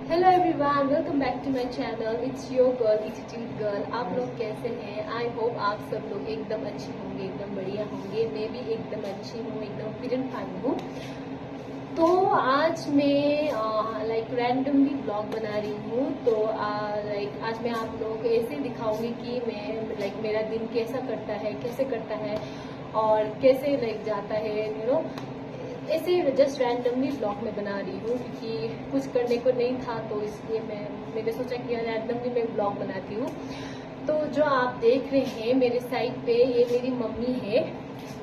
Hello everyone, welcome back to my channel. It's your girl attitude girl. आप लोग कैसे हैं? आई होप आप सब लोग एकदम अच्छे होंगे, एकदम बढ़िया होंगे। मैं भी एकदम अच्छी हूँ, एकदम फिट एंड फाइन हूँ। तो आज मैं रैंडमली ब्लॉग बना रही हूँ। तो आज मैं आप लोगों को ऐसे दिखाऊंगी कि मैं मेरा दिन कैसा करता है और कैसे जाता है, ऐसे जस्ट रैंडमली ब्लॉग में बना रही हूँ क्योंकि कुछ करने को नहीं था, तो इसलिए मैंने सोचा कि रैंडमली मैं ब्लॉग बनाती हूँ। तो जो आप देख रहे हैं मेरे साइड पे, ये मेरी मम्मी है,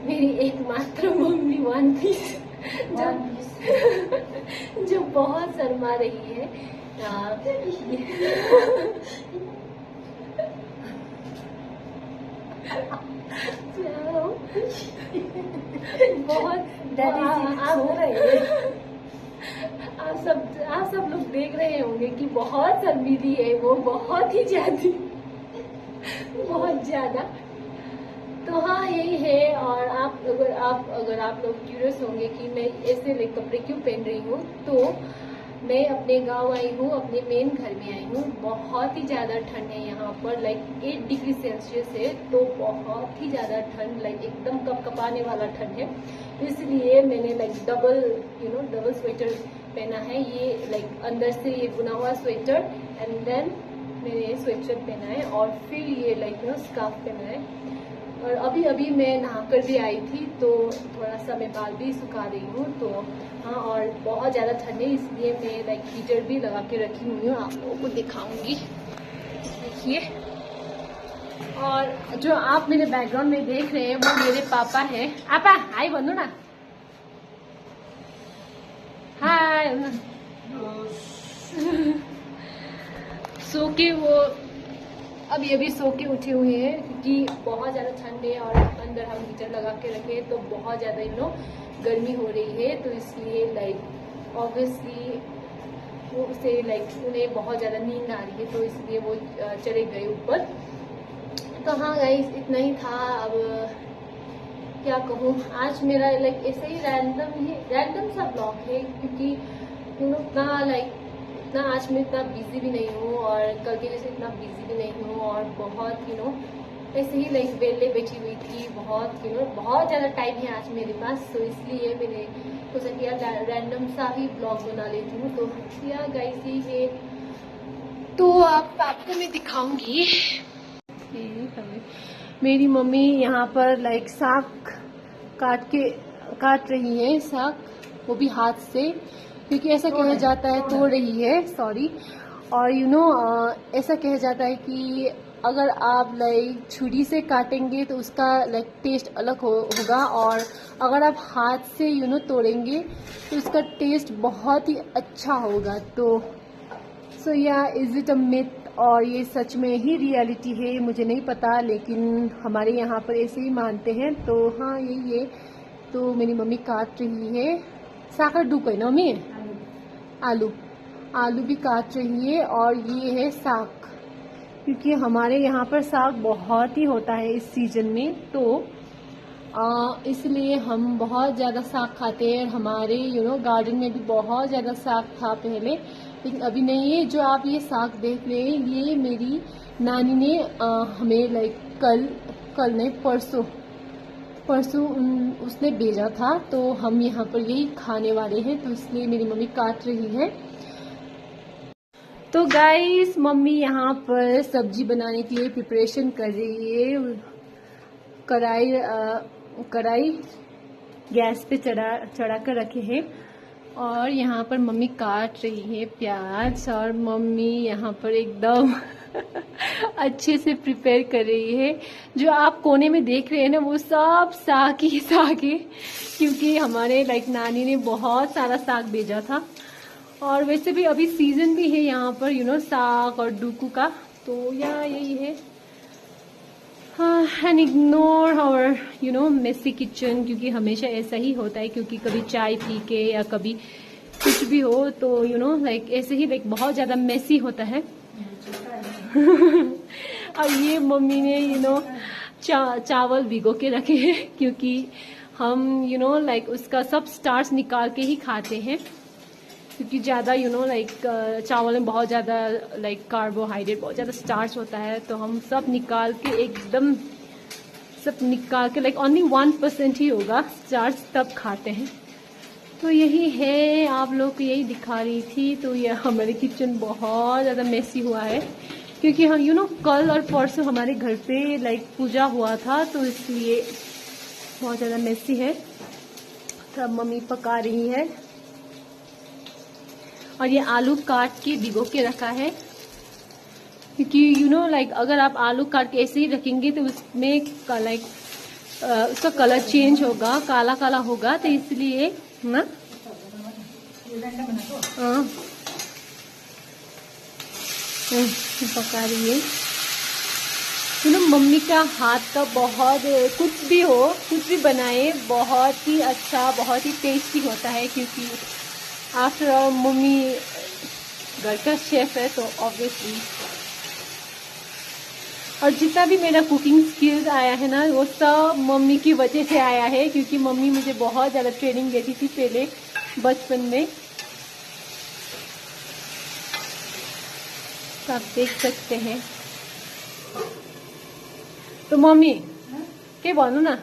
मेरी एकमात्र मम्मी वन पीस जो बहुत शर्मा रही है। बहुत आप सब लोग देख रहे होंगे कि बहुत शर्मीली है वो, बहुत ही बहुत ज्यादा। तो हाँ, यही है। और अगर आप लोग क्यूरियस होंगे कि मैं ऐसे कपड़े क्यों पहन रही हूँ, तो मैं अपने गांव आई हूँ, अपने मेन घर में आई हूँ। बहुत ही ज्यादा ठंड है यहाँ पर, 8 डिग्री सेल्सियस है, तो बहुत ही ज्यादा ठंड, एकदम कपकपाने वाला ठंड है। इसलिए मैंने डबल स्वेटर पहना है। ये अंदर से ये बुना हुआ स्वेटर, एंड देन मैंने स्वेटशर्ट पहना है, और फिर ये स्कार्फ पहना है। और अभी मैं नहाकर भी आई थी, तो थोड़ा सा मैं बाल भी सुखा रही हूँ। तो हाँ, और बहुत ज़्यादा ठंड है, इसलिए मैं हीटर भी लगा के रखी हुई हूँ। आप लोगों को दिखाऊंगी, देखिए। और जो आप मेरे बैकग्राउंड में देख रहे हैं वो मेरे पापा है। आपा हाय बनो ना, हाय। सो के वो अभी सो के उठे हुए हैं क्योंकि बहुत ज़्यादा ठंड है, और अंदर हम हीटर लगा के रखे, तो बहुत ज़्यादा गर्मी हो रही है। तो इसलिए ऑब्वियसली वो उसे उन्हें बहुत ज़्यादा नींद आ रही है, तो इसलिए वो चले गए ऊपर। तो हाँ गाइस, इतना ही था। अब क्या कहूँ, आज मेरा ऐसे ही रैंडम सा ब्लॉग है, क्योंकि इतना आज मैं इतना बिजी भी नहीं हूँ, और कल के जैसे इतना बिजी भी नहीं हूँ, और बहुत ऐसे ही वेले बैठी हुई थी। बहुत ज़्यादा टाइम है आज मेरे पास, तो इसलिए मैंने सोचा कि रैंडम सा ही ब्लॉग बना लेती हूँ। तो या गाइस, ये है। तो आपको मैं दिखाऊंगी। मेरी मम्मी यहाँ पर साग काट रही है, साग, वो भी हाथ से, क्योंकि ऐसा कहा जाता है, तोड़ रही है, सॉरी। और ऐसा कहा जाता है कि अगर आप छुरी से काटेंगे तो उसका टेस्ट अलग होगा, और अगर आप हाथ से तोड़ेंगे तो उसका टेस्ट बहुत ही अच्छा होगा। तो सो या इज इट अ मिथ, और ये सच में ही रियलिटी है, मुझे नहीं पता, लेकिन हमारे यहाँ पर ऐसे ही मानते हैं। तो हाँ, यही है। तो मेरी मम्मी काट रही है साकर डूक है ना मम्मी, आलू भी काट रही है। और ये है साग, क्योंकि हमारे यहाँ पर साग बहुत ही होता है इस सीजन में, तो इसलिए हम बहुत ज़्यादा साग खाते हैं। हमारे गार्डन में भी बहुत ज़्यादा साग था पहले, लेकिन अभी नहीं है। जो आप ये साग देख रहे हैं, ये मेरी नानी ने हमें कल नहीं, परसों उसने भेजा था, तो हम यहाँ पर यही खाने वाले हैं, तो इसलिए मेरी मम्मी काट रही है। तो गाइस, मम्मी यहाँ पर सब्जी बनाने के लिए प्रिपरेशन कर रही है। कढ़ाई गैस पे चढ़ा कर रखे हैं, और यहाँ पर मम्मी काट रही है प्याज, और मम्मी यहाँ पर एकदम अच्छे से प्रिपेयर कर रही है। जो आप कोने में देख रहे हैं ना, वो सब साग ही साग है, क्योंकि हमारे नानी ने बहुत सारा साग भेजा था। और वैसे भी अभी सीजन भी है यहाँ पर साग और डूकू का, तो यही है। हाँ, and ignore our messy kitchen, क्योंकि हमेशा ऐसा ही होता है, क्योंकि कभी चाय पी के या कभी कुछ भी हो, तो ऐसे ही बहुत ज़्यादा मेसी होता है। और ये मम्मी ने चावल भिगो के रखे हैं, क्योंकि हम उसका सब स्टार्च निकाल के ही खाते हैं। क्योंकि ज़्यादा लाइक चावल में बहुत ज़्यादा लाइक कार्बोहाइड्रेट, बहुत ज़्यादा स्टार्च होता है, तो हम सब निकाल के एकदम सब निकाल के लाइक ओनली 1% ही होगा स्टार्च, तब खाते हैं। तो यही है, आप लोग को यही दिखा रही थी। तो ये हमारे किचन बहुत ज़्यादा मेसी हुआ है, क्योंकि हम कल और परसों हमारे घर पे लाइक पूजा हुआ था, तो इसलिए बहुत ज़्यादा मेसी है। तो अब मम्मी पका रही है, और ये आलू काट के भिगो के रखा है, क्योंकि लाइक अगर आप आलू काट के ऐसे ही रखेंगे तो उसमें लाइक उसका कलर चेंज होगा, काला काला होगा, तो इसलिए ना पका रही है। मम्मी का हाथ का बहुत, कुछ भी हो, कुछ भी बनाए, बहुत ही अच्छा, बहुत ही टेस्टी होता है, क्योंकि आफ्टर ऑल मम्मी घर का शेफ है, तो ऑब्वियसली। और जितना भी मेरा कुकिंग स्किल्स आया है ना, वो सब मम्मी की वजह से आया है, क्योंकि मम्मी मुझे बहुत ज़्यादा ट्रेनिंग देती थी पहले बचपन में। तो आप देख सकते हैं। तो मम्मी के भन्नु न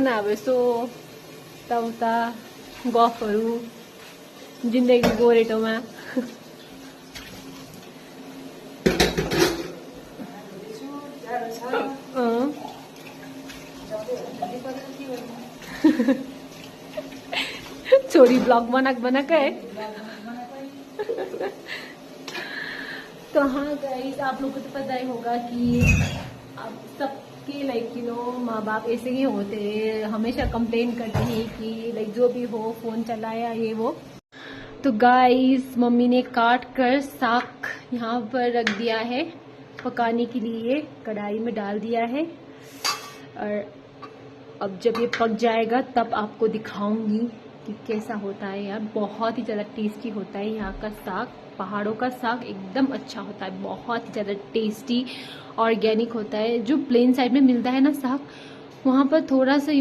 अब यसो उता गफहरू जिन्दगी गोरेटोमा। छोरी ब्लॉग बनाकर है। तो हाँ गाइस, आप लोगों को तो पता ही होगा कि अब सबके लाइक माँ बाप ऐसे ही होते हैं, हमेशा कंप्लेन करते हैं कि लाइक जो भी हो फोन चलाया ये वो। तो गाइस, मम्मी ने काट कर साग यहाँ पर रख दिया है पकाने के लिए, कढ़ाई में डाल दिया है। और अब जब ये पक जाएगा तब आपको दिखाऊंगी कि कैसा होता है यार। बहुत ही ज़्यादा टेस्टी होता है यहाँ का साग, पहाड़ों का साग एकदम अच्छा होता है, बहुत ही ज़्यादा टेस्टी, ऑर्गेनिक होता है। जो प्लेन साइड में मिलता है ना साग, वहाँ पर थोड़ा सा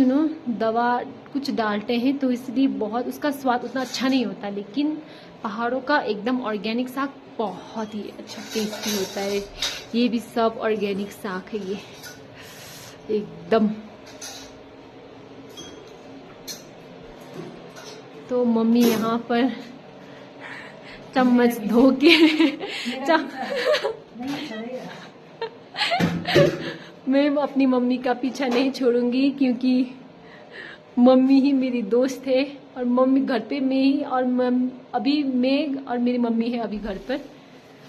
दवा कुछ डालते हैं, तो इसलिए बहुत उसका स्वाद उतना अच्छा नहीं होता। लेकिन पहाड़ों का एकदम ऑर्गेनिक साग बहुत ही अच्छा टेस्टी होता है। ये भी सब ऑर्गेनिक साग है ये एकदम। तो मम्मी यहाँ पर चम्मच धो के मैं अपनी मम्मी का पीछा नहीं छोड़ूंगी, क्योंकि मम्मी ही मेरी दोस्त है। और मम्मी घर पे मैं ही, और अभी मैं और मेरी मम्मी है अभी घर पर,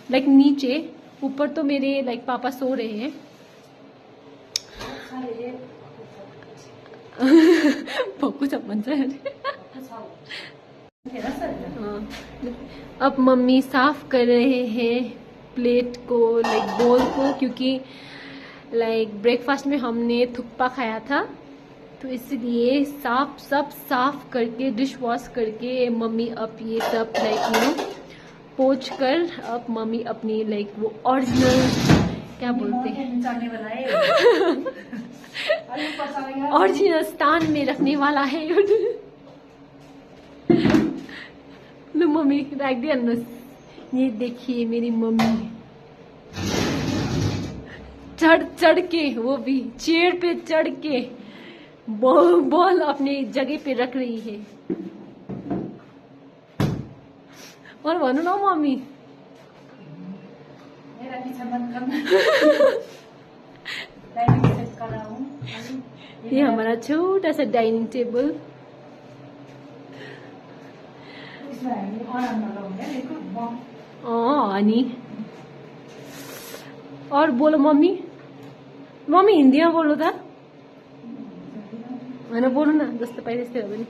लाइक नीचे। ऊपर तो मेरे लाइक पापा सो रहे हैं। अब मम्मी साफ कर रहे हैं प्लेट को, लाइक बोल को, क्योंकि लाइक ब्रेकफास्ट में हमने थुक्पा खाया था, तो इसलिए सब साफ करके डिश वॉश करके मम्मी अब ये सब लाइक पोंछ कर अब मम्मी अपनी लाइक वो ओरिजिनल क्या बोलते हैं ओरिजिनल स्थान में रखने वाला है। लो मम्मी रख दिया। ये देखिए मेरी मम्मी चढ़ के, वो भी चेयर पे चढ़ के बॉल अपनी जगह पे रख रही है। और भनू न मम्मी, मेरा पीछा मत करना। ये हमारा छोटा सा डाइनिंग टेबल। अनि और बोलो मम्मी, मम्मी हिंदी में बोलो था मैंने बोलो ना, जस्तो पाए त्यस्तै हो भने।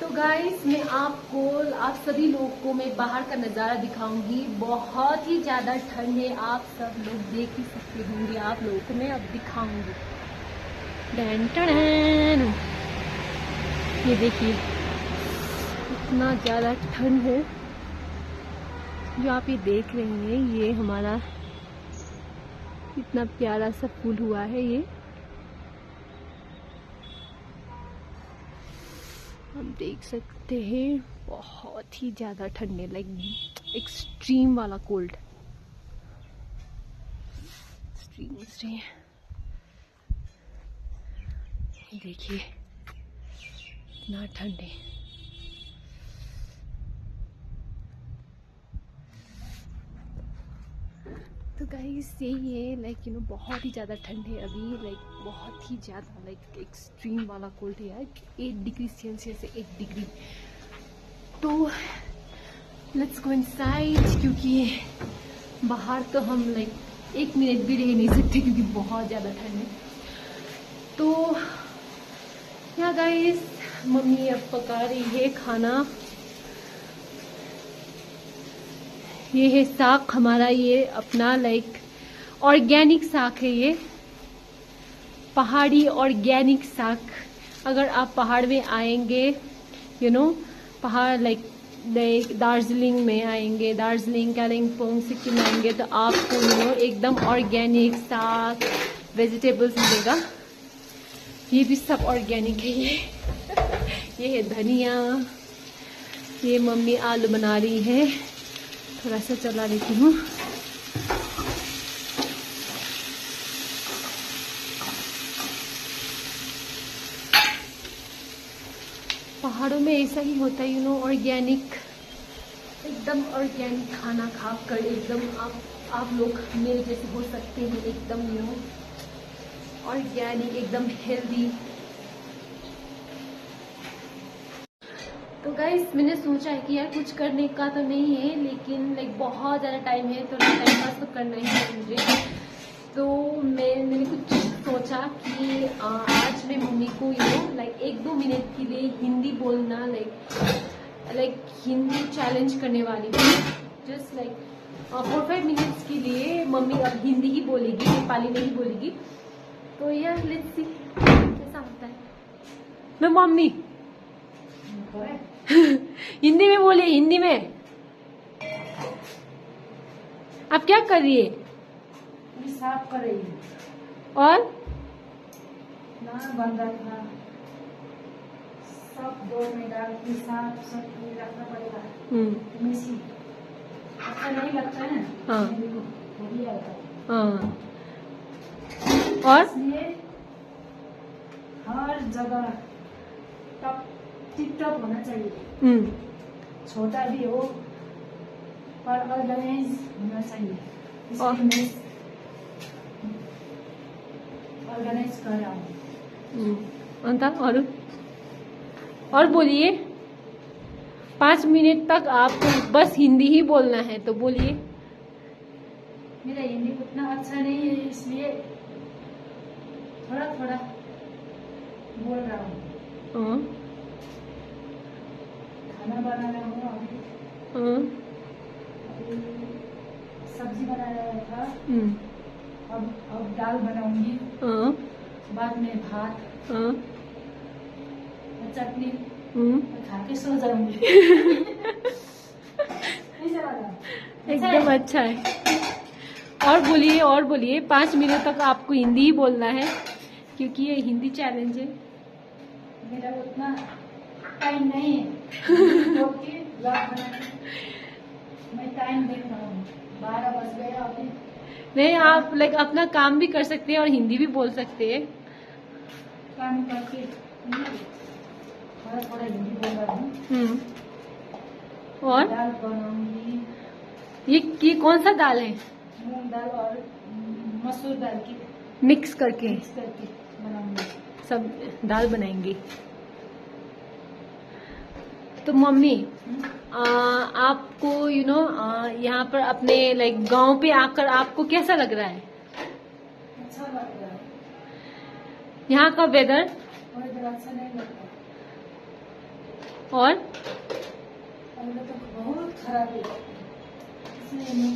तो गाइस, मैं आपको, आप सभी लोगों को मैं बाहर का नज़ारा दिखाऊंगी। बहुत ही ज़्यादा ठंड है, आप सब लोग देख ही सकते होंगे। आप लोगों को मैं अब दिखाऊंगी। ये देखिए इतना ज़्यादा ठंड है। जो आप ये देख रहे हैं, ये हमारा इतना प्यारा सा फूल हुआ है। ये हम देख सकते हैं बहुत ही ज्यादा ठंडे, लाइक एक्सट्रीम वाला कोल्ड, एक्सट्रीम। देखिए इतना ठंडे। तो गाइस यही है, लाइक बहुत ही ज़्यादा ठंड है अभी, लाइक बहुत ही ज़्यादा, लाइक एक्सट्रीम वाला कोल्ड है यार। 8 डिग्री सेल्सियस है, 8 डिग्री। तो लेट्स गो इनसाइड, क्योंकि बाहर तो हम लाइक 1 मिनट भी रह नहीं सकते क्योंकि बहुत ज़्यादा ठंड है। तो या गाइस मम्मी अब पका रही है खाना। ये है साग हमारा, ये अपना लाइक ऑर्गेनिक साग है, ये पहाड़ी ऑर्गेनिक साग। अगर आप पहाड़ में आएंगे, पहाड़ लाइक दार्जिलिंग में आएंगे, दार्जिलिंग कालिम्पोंग सिक्किम आएंगे, तो आपको एकदम ऑर्गेनिक साग वेजिटेबल्स मिलेगा। ये भी सब ऑर्गेनिक है। ये है धनिया। ये मम्मी आलू बना रही है, थोड़ा सा चला लेती हूँ। पहाड़ों में ऐसा ही होता है, ऑर्गेनिक, एकदम ऑर्गेनिक खाना खाकर एकदम आप लोग मेरे जैसे हो सकते हैं, एकदम ऑर्गेनिक, एकदम हेल्दी। तो गाइस मैंने सोचा है कि यार कुछ करने का तो नहीं है, लेकिन लाइक बहुत ज़्यादा टाइम है तो टाइम पास तो करना ही है मुझे। तो मैंने कुछ सोचा कि आज मैं मम्मी को लाइक 1-2 मिनट के लिए हिंदी बोलना, लाइक हिंदी चैलेंज करने वाली हूँ। जस्ट लाइक 4-5 मिनट्स के लिए मम्मी अब हिंदी ही बोलेगी, नेपाली नहीं बोलेगी। तो यार लेट्स सी कैसा होता है ना। मम्मी हिंदी में बोलिए, हिंदी में। आप क्या कर रही है? साफ कर रही है। और ना बंदा था, सब दो में डाल के साफ सब रखना पड़ेगा। मिसी अच्छा नहीं लगता है ना। हाँ वो भी आता है। हाँ। और इसलिए हर जगह टप टिप टॉप होना चाहिए। छोटा भी हो पर ऑर्गेनाइज होना चाहिए। इसलिए मैं ऑर्गेनाइज कर रहा हूँ। और बोलिए 5 मिनट तक आपको बस हिंदी ही बोलना है, तो बोलिए। मेरा हिंदी उतना अच्छा नहीं है, इसलिए थोड़ा थोड़ा बोल रहा हूँ। खाना बना रहा हूँ अभी। सब्जी बना रहा था। अब दाल बनाऊंगी। बाद में भात चटनी खा के सो जाऊंगी। एकदम अच्छा है। और बोलिए 5 मिनट तक आपको हिंदी ही बोलना है, क्योंकि ये हिंदी चैलेंज है। मेरा उतना टाइम नहीं है क्योंकि मैं टाइम देख रहा हूँ, 12 बज गए अभी। नहीं, आप लाइक अपना काम भी कर सकते हैं और हिंदी भी बोल सकते हैं। काम करके थोड़ा थोड़ा हिंदी बोल रहा हूँ। और दाल बनाऊंगी। ये कौन सा दाल है? मूंग दाल और मसूर दाल की मिक्स करके बनाऊंगी। सब दाल बनाएंगे। तो मम्मी आपको यहाँ पर अपने लाइक गांव पे आकर आपको कैसा लग रहा है? अच्छा लग रहा है। यहाँ का वेदर अच्छा नहीं लगता और तो बहुत खराब है, इसलिए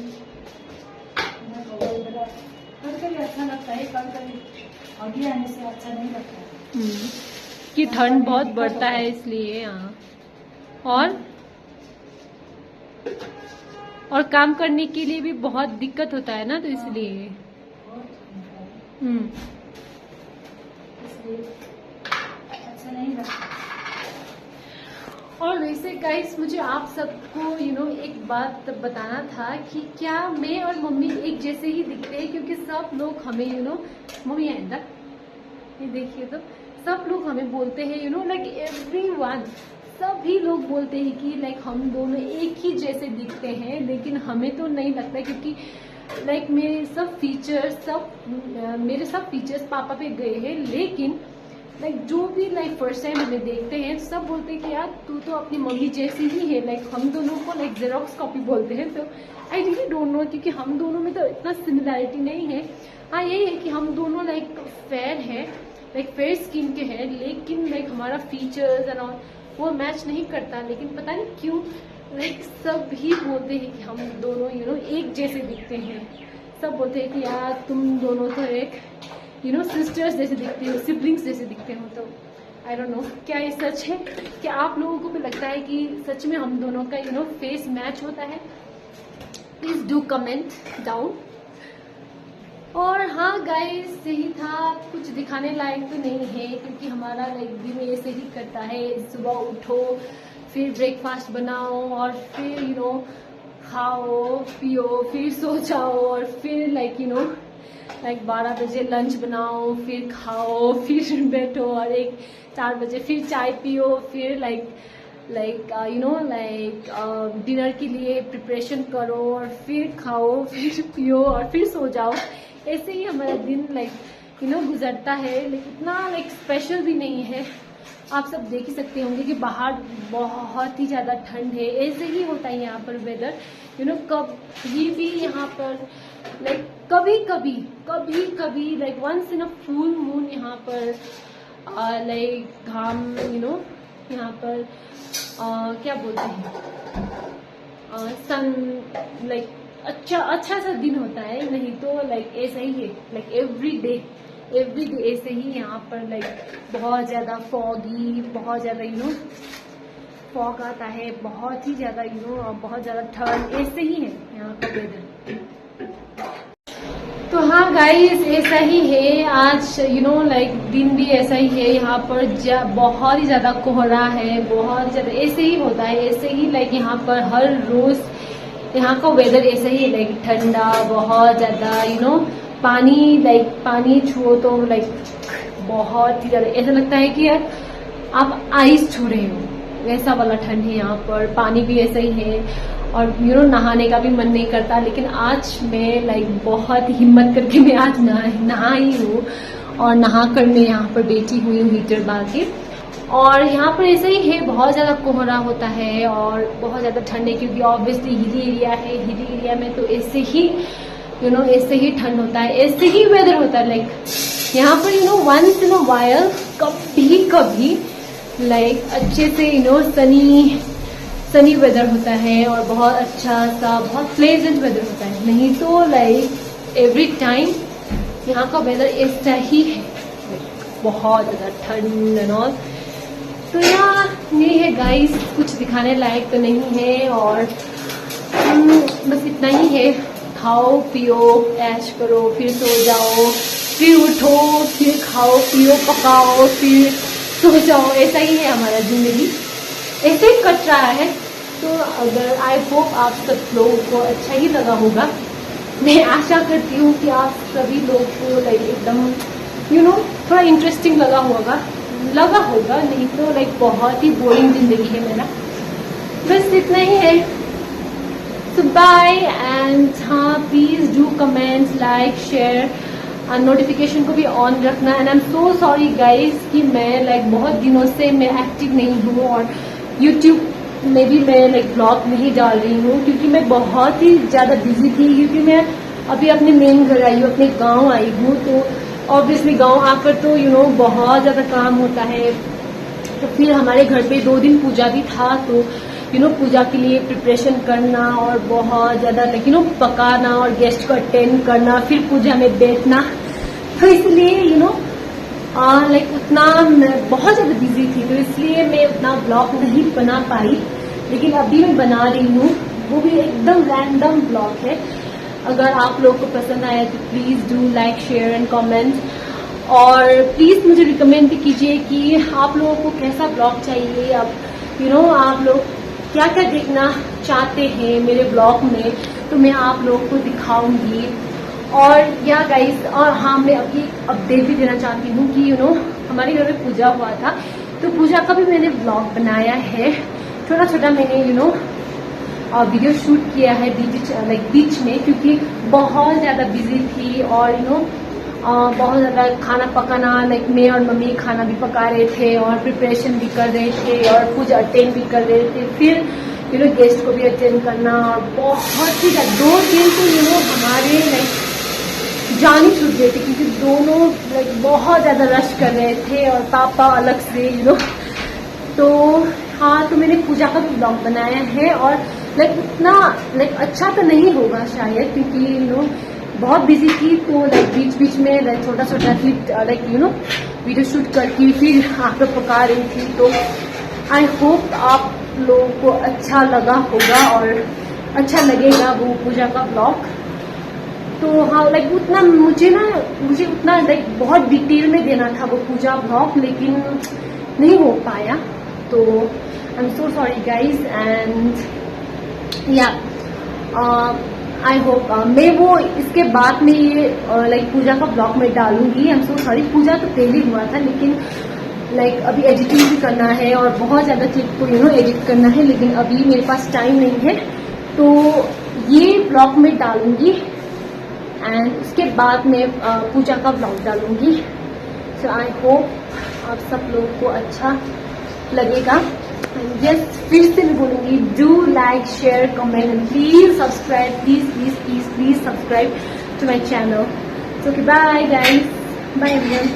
कभी अच्छा लगता है, कभी अभी आने से अच्छा नहीं लगता है। कि ठंड बहुत बढ़ता है इसलिए। यहाँ और काम करने के लिए भी बहुत दिक्कत होता है ना, तो इसलिए इसलिए अच्छा नहीं लगता। और वैसे गाइस मुझे आप सबको एक बात बताना था कि क्या मैं और मम्मी एक जैसे ही दिखते हैं, क्योंकि सब लोग हमें मम्मी आइंदा ये देखिए, तो सब लोग हमें बोलते हैं लाइक एवरीवन, सभी लोग बोलते हैं कि लाइक हम दोनों एक ही जैसे दिखते हैं, लेकिन हमें तो नहीं लगता, क्योंकि लाइक मेरे सब फीचर्स पापा पे गए हैं, लेकिन लाइक जो भी लाइक फर्स्ट टाइम हमें देखते हैं सब बोलते हैं कि यार तू तो अपनी मम्मी जैसी ही है। लाइक हम दोनों को लाइक जेरोक्स कॉपी बोलते हैं। तो आई रियली डोंट नो, क्योंकि हम दोनों में तो इतना सिमिलैरिटी नहीं है। हाँ यही है कि हम दोनों लाइक फेयर है, लाइक फेयर स्किन के हैं, लेकिन लाइक हमारा फीचर्स एंड ऑल वो मैच नहीं करता। लेकिन पता नहीं क्यों लाइक सब ही बोलते हैं कि हम दोनों एक जैसे दिखते हैं। सब बोलते हैं कि यार तुम दोनों तो एक सिस्टर्स जैसे दिखते हो, सिबलिंग्स जैसे दिखते हो। तो आई डोंट नो क्या ये सच है, क्या आप लोगों को भी लगता है कि सच में हम दोनों का फेस मैच होता है? Please do comment down. और हाँ गाइस यही था, कुछ दिखाने लायक तो नहीं है, क्योंकि हमारा लाइक दिन ऐसे ही करता है। सुबह उठो, फिर ब्रेकफास्ट बनाओ, और फिर खाओ पियो, फिर सो जाओ, और फिर लाइक 12 बजे लंच बनाओ, फिर खाओ, फिर बैठो, और 4 बजे फिर चाय पियो, फिर लाइक डिनर के लिए प्रिपरेशन करो, और फिर खाओ, फिर पियो, और फिर सो जाओ। ऐसे ही हमारा दिन लाइक गुजरता है। लेकिन इतना लाइक स्पेशल भी नहीं है। आप सब देख ही सकते होंगे कि बाहर बहुत ही ज़्यादा ठंड है। ऐसे ही होता है यहाँ पर वेदर, कभी भी यहाँ पर लाइक कभी like once in a full moon यहाँ पर लाइक घाम यहाँ पर क्या बोलते हैं सन, लाइक अच्छा सा दिन होता है। नहीं तो लाइक ऐसा ही है, लाइक एवरी डे ऐसे ही यहाँ पर लाइक बहुत ज़्यादा फॉगी, बहुत ज़्यादा फॉग आता है, बहुत ही ज़्यादा बहुत ज़्यादा ठंड, ऐसे ही है यहाँ का वेदर। तो हाँ गाइस ऐसा ही है आज, लाइक दिन भी ऐसा ही है। यहाँ पर बहुत ही ज्यादा कोहरा है, बहुत ज्यादा ऐसे ही होता है। ऐसे ही लाइक यहाँ पर हर रोज यहाँ का वेदर ऐसा ही है, लाइक ठंडा, बहुत ज्यादा पानी छुओ तो लाइक बहुत ही ज्यादा ऐसा लगता है कि यार आप आइस छू रहे हो, वैसा वाला ठंड है यहाँ पर। पानी भी ऐसा ही है, और नहाने का भी मन नहीं करता। लेकिन आज मैं लाइक बहुत हिम्मत करके मैं आज नहाई हूँ, और नहा कर मैं यहाँ पर बैठी हुई हूँ हीटर बाल के। और यहाँ पर ऐसा ही है, बहुत ज़्यादा कोहरा होता है और बहुत ज़्यादा ठंड है, क्योंकि ऑब्वियसली हिली एरिया है। हिली एरिया में तो ऐसे ही ऐसे ही ठंड होता है, ऐसे ही वेदर होता है। लाइक यहाँ पर वंस इन अ वाइल कभी लाइक अच्छे से सनी वेदर होता है, और बहुत अच्छा सा बहुत प्लेजेंट वेदर होता है। नहीं तो लाइक एवरी टाइम यहाँ का वेदर ऐसा ही है, बहुत ज़्यादा ठंड एंड ऑल। तो ये है गाइस, कुछ दिखाने लायक तो नहीं है, और बस इतना ही है। खाओ पियो ऐश करो, फिर सो जाओ, फिर उठो, फिर खाओ पियो पकाओ, फिर सो जाओ। ऐसा ही है हमारा जिंदगी, ऐसे ही कट रहा है। तो अगर आई होप आप सब लोगों को अच्छा ही लगा होगा। मैं आशा करती हूँ कि आप सभी लोग को लाइक एकदम थोड़ा इंटरेस्टिंग लगा होगा, नहीं तो लाइक बहुत ही बोरिंग जिंदगी है मेरा। बस इतना ही है। So bye, and हाँ please do comments, like, share, और नोटिफिकेशन को भी ऑन रखना। And I am so sorry guys कि मैं लाइक बहुत दिनों से मैं एक्टिव नहीं हूँ, और यूट्यूब में भी मैं लाइक ब्लॉग नहीं डाल रही हूँ, क्योंकि मैं बहुत ही ज़्यादा बिजी थी। क्योंकि मैं अभी अपने मेन घर आई हूँ, अपने गाँव आई हूँ। तो ऑब्वियसली गाँव आकर तो बहुत ज़्यादा काम होता है। तो फिर हमारे घर पे 2 दिन पूजा भी था, तो पूजा के लिए प्रिपरेशन करना, और बहुत ज़्यादा लाइक पकाना, और गेस्ट को अटेंड करना, फिर पूजा में बैठना। तो इसलिए लाइक उतना मैं बहुत ज़्यादा बिजी थी, तो इसलिए मैं उतना ब्लॉग नहीं बना पाई। लेकिन अभी मैं बना रही हूँ, वो भी एकदम रैंडम ब्लॉग है। अगर आप लोग को पसंद आया तो please do like, share and comment, और प्लीज़ मुझे रिकमेंड भी कीजिए कि आप लोगों को कैसा ब्लॉग चाहिए। अब आप लोग क्या क्या देखना चाहते हैं मेरे ब्लॉग में, तो मैं आप लोगों को दिखाऊंगी। और या गाइस, और हाँ, मैं अभी अपडेट भी देना चाहती हूँ कि हमारे घर में पूजा हुआ था, तो पूजा का भी मैंने ब्लॉग बनाया है। छोटा छोटा मैंने वीडियो शूट किया है बीच में, क्योंकि बहुत ज़्यादा बिजी थी और बहुत ज़्यादा खाना पकाना, मैं और मम्मी खाना भी पका रहे थे और प्रिपरेशन भी कर रहे थे और पूजा अटेंड भी कर रहे थे, फिर गेस्ट को भी अटेंड करना, और बहुत ही 2 दिन तो हमारे जान ही छूट गए थे, क्योंकि दोनों बहुत ज़्यादा रश कर रहे थे और पापा अलग से तो हाँ, तो मैंने पूजा का भी ब्लॉग बनाया है। और उतना अच्छा तो नहीं होगा शायद, क्योंकि बहुत बिजी थी, तो बीच बीच में छोटा छोटा क्लिप वीडियो शूट करके फिर आप लोग पका रही थी। तो आई होप आप लोगों को अच्छा लगा होगा और अच्छा लगेगा वो पूजा का ब्लॉग। तो हाँ, उतना मुझे उतना बहुत डिटेल में देना था वो पूजा ब्लॉग, लेकिन नहीं हो पाया, तो I am so sorry guys. And या आई होप मैं वो इसके बाद में ये पूजा का ब्लॉग में डालूंगी। आई एम सो सॉरी, पूजा तो पहले हुआ था, लेकिन अभी एडिटिंग भी करना है और बहुत ज़्यादा क्लिप को एडिट करना है, लेकिन अभी मेरे पास टाइम नहीं है, तो ये ब्लॉग में डालूंगी एंड उसके बाद मैं पूजा का ब्लॉग डालूंगी। सो आई होप आप सब लोगों को अच्छा लगेगा। यस, फिर से मैं बोलूंगी, do like, share, comment and please subscribe, please subscribe to my channel. Okay, bye guys, bye everyone.